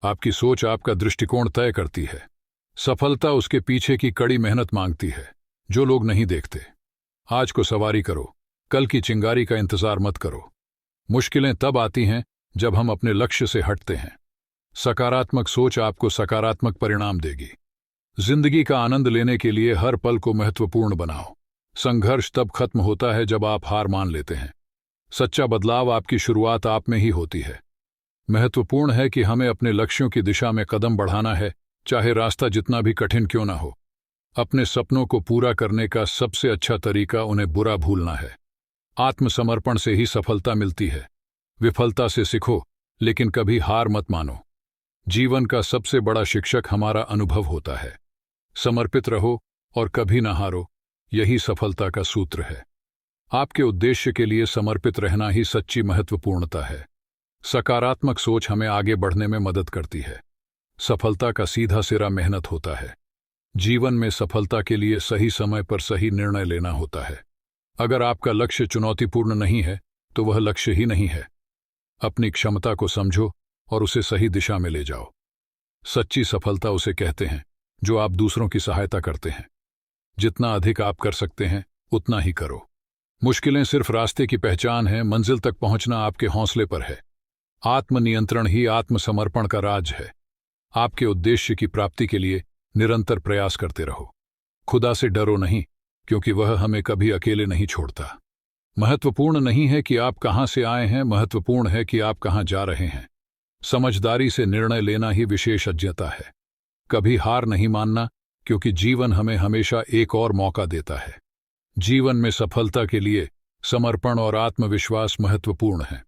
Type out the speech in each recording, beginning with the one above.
आपकी सोच आपका दृष्टिकोण तय करती है। सफलता उसके पीछे की कड़ी मेहनत मांगती है, जो लोग नहीं देखते। आज को सवारी करो, कल की चिंगारी का इंतजार मत करो। मुश्किलें तब आती हैं जब हम अपने लक्ष्य से हटते हैं। सकारात्मक सोच आपको सकारात्मक परिणाम देगी। जिंदगी का आनंद लेने के लिए हर पल को महत्वपूर्ण बनाओ। संघर्ष तब खत्म होता है जब आप हार मान लेते हैं। सच्चा बदलाव आपकी शुरुआत आप में ही होती है। महत्वपूर्ण है कि हमें अपने लक्ष्यों की दिशा में कदम बढ़ाना है, चाहे रास्ता जितना भी कठिन क्यों ना हो। अपने सपनों को पूरा करने का सबसे अच्छा तरीका उन्हें बुरा भूलना है। आत्मसमर्पण से ही सफलता मिलती है। विफलता से सीखो, लेकिन कभी हार मत मानो। जीवन का सबसे बड़ा शिक्षक हमारा अनुभव होता है। समर्पित रहो और कभी ना हारो, यही सफलता का सूत्र है। आपके उद्देश्य के लिए समर्पित रहना ही सच्ची महत्वपूर्णता है। सकारात्मक सोच हमें आगे बढ़ने में मदद करती है। सफलता का सीधा सिरा मेहनत होता है। जीवन में सफलता के लिए सही समय पर सही निर्णय लेना होता है। अगर आपका लक्ष्य चुनौतीपूर्ण नहीं है तो वह लक्ष्य ही नहीं है। अपनी क्षमता को समझो और उसे सही दिशा में ले जाओ। सच्ची सफलता उसे कहते हैं जो आप दूसरों की सहायता करते हैं। जितना अधिक आप कर सकते हैं उतना ही करो। मुश्किलें सिर्फ रास्ते की पहचान है, मंजिल तक पहुंचना आपके हौसले पर है। आत्मनियंत्रण ही आत्मसमर्पण का राज है। आपके उद्देश्य की प्राप्ति के लिए निरंतर प्रयास करते रहो। खुदा से डरो नहीं, क्योंकि वह हमें कभी अकेले नहीं छोड़ता। महत्वपूर्ण नहीं है कि आप कहां से आए हैं, महत्वपूर्ण है कि आप कहां जा रहे हैं। समझदारी से निर्णय लेना ही विशेषज्ञता है। कभी हार नहीं मानना, क्योंकि जीवन हमें हमेशा एक और मौका देता है। जीवन में सफलता के लिए समर्पण और आत्मविश्वास महत्वपूर्ण है।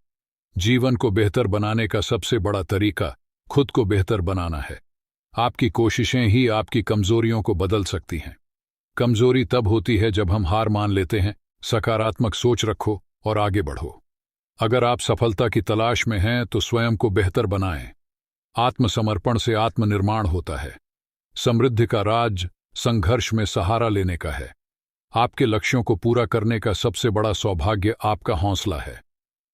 जीवन को बेहतर बनाने का सबसे बड़ा तरीका खुद को बेहतर बनाना है। आपकी कोशिशें ही आपकी कमजोरियों को बदल सकती हैं। कमजोरी तब होती है जब हम हार मान लेते हैं। सकारात्मक सोच रखो और आगे बढ़ो। अगर आप सफलता की तलाश में हैं तो स्वयं को बेहतर बनाएं। आत्मसमर्पण से आत्मनिर्माण होता है। समृद्धि का राज संघर्ष में सहारा लेने का है। आपके लक्ष्यों को पूरा करने का सबसे बड़ा सौभाग्य आपका हौसला है।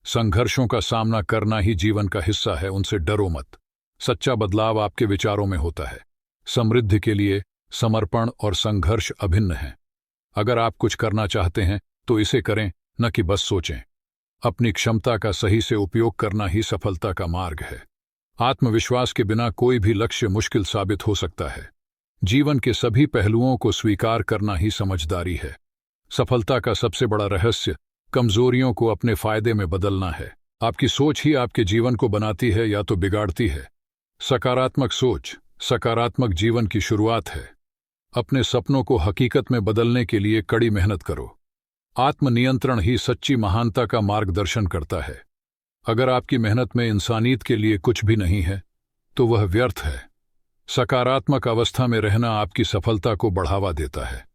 संघर्षों का सामना करना ही जीवन का हिस्सा है, उनसे डरो मत। सच्चा बदलाव आपके विचारों में होता है। समृद्धि के लिए समर्पण और संघर्ष अभिन्न हैं। अगर आप कुछ करना चाहते हैं तो इसे करें, न कि बस सोचें। अपनी क्षमता का सही से उपयोग करना ही सफलता का मार्ग है। आत्मविश्वास के बिना कोई भी लक्ष्य मुश्किल साबित हो सकता है। जीवन के सभी पहलुओं को स्वीकार करना ही समझदारी है। सफलता का सबसे बड़ा रहस्य कमजोरियों को अपने फायदे में बदलना है। आपकी सोच ही आपके जीवन को बनाती है या तो बिगाड़ती है। सकारात्मक सोच सकारात्मक जीवन की शुरुआत है। अपने सपनों को हकीकत में बदलने के लिए कड़ी मेहनत करो। आत्मनियंत्रण ही सच्ची महानता का मार्गदर्शन करता है। अगर आपकी मेहनत में इंसानियत के लिए कुछ भी नहीं है तो वह व्यर्थ है। सकारात्मक अवस्था में रहना आपकी सफलता को बढ़ावा देता है।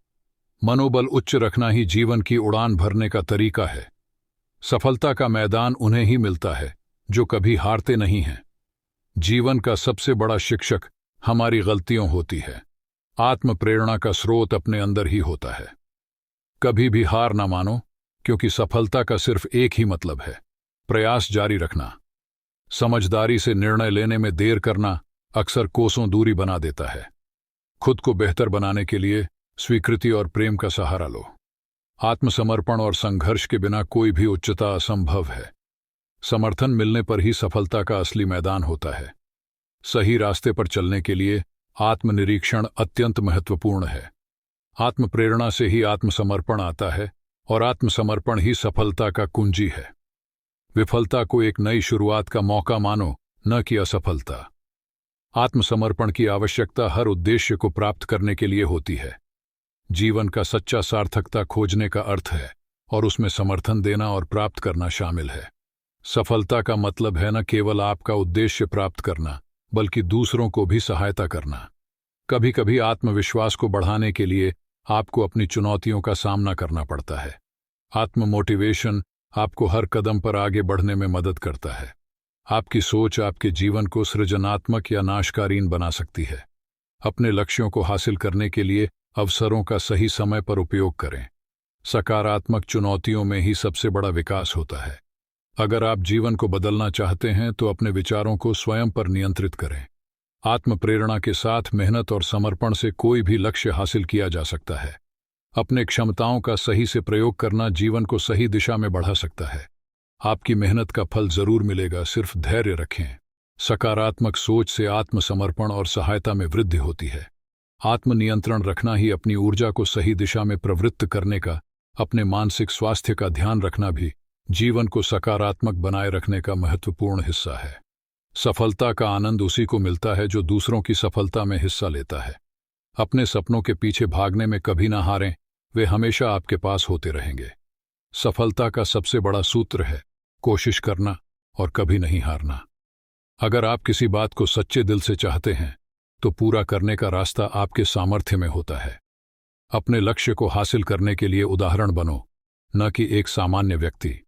मनोबल उच्च रखना ही जीवन की उड़ान भरने का तरीका है। सफलता का मैदान उन्हें ही मिलता है जो कभी हारते नहीं हैं। जीवन का सबसे बड़ा शिक्षक हमारी गलतियों होती है। आत्म प्रेरणा का स्रोत अपने अंदर ही होता है। कभी भी हार ना मानो, क्योंकि सफलता का सिर्फ एक ही मतलब है, प्रयास जारी रखना। समझदारी से निर्णय लेने में देर करना अक्सर कोसों दूरी बना देता है। खुद को बेहतर बनाने के लिए स्वीकृति और प्रेम का सहारा लो। आत्मसमर्पण और संघर्ष के बिना कोई भी उच्चता असंभव है। समर्थन मिलने पर ही सफलता का असली मैदान होता है। सही रास्ते पर चलने के लिए आत्मनिरीक्षण अत्यंत महत्वपूर्ण है। आत्मप्रेरणा से ही आत्मसमर्पण आता है और आत्मसमर्पण ही सफलता का कुंजी है। विफलता को एक नई शुरुआत का मौका मानो, न कि असफलता। आत्मसमर्पण की आवश्यकता हर उद्देश्य को प्राप्त करने के लिए होती है। जीवन का सच्चा सार्थकता खोजने का अर्थ है और उसमें समर्थन देना और प्राप्त करना शामिल है। सफलता का मतलब है न केवल आपका उद्देश्य प्राप्त करना, बल्कि दूसरों को भी सहायता करना। कभी कभी आत्मविश्वास को बढ़ाने के लिए आपको अपनी चुनौतियों का सामना करना पड़ता है। आत्म मोटिवेशन आपको हर कदम पर आगे बढ़ने में मदद करता है। आपकी सोच आपके जीवन को सृजनात्मक या नाशकारीन बना सकती है। अपने लक्ष्यों को हासिल करने के लिए अवसरों का सही समय पर उपयोग करें। सकारात्मक चुनौतियों में ही सबसे बड़ा विकास होता है। अगर आप जीवन को बदलना चाहते हैं तो अपने विचारों को स्वयं पर नियंत्रित करें। आत्म प्रेरणा के साथ मेहनत और समर्पण से कोई भी लक्ष्य हासिल किया जा सकता है। अपने क्षमताओं का सही से प्रयोग करना जीवन को सही दिशा में बढ़ा सकता है। आपकी मेहनत का फल जरूर मिलेगा, सिर्फ धैर्य रखें। सकारात्मक सोच से आत्मसमर्पण और सहायता में वृद्धि होती है। आत्मनियंत्रण रखना ही अपनी ऊर्जा को सही दिशा में प्रवृत्त करने का, अपने मानसिक स्वास्थ्य का ध्यान रखना भी जीवन को सकारात्मक बनाए रखने का महत्वपूर्ण हिस्सा है। सफलता का आनंद उसी को मिलता है जो दूसरों की सफलता में हिस्सा लेता है। अपने सपनों के पीछे भागने में कभी ना हारें, वे हमेशा आपके पास होते रहेंगे। सफलता का सबसे बड़ा सूत्र है कोशिश करना और कभी नहीं हारना। अगर आप किसी बात को सच्चे दिल से चाहते हैं तो पूरा करने का रास्ता आपके सामर्थ्य में होता है। अपने लक्ष्य को हासिल करने के लिए उदाहरण बनो, न कि एक सामान्य व्यक्ति।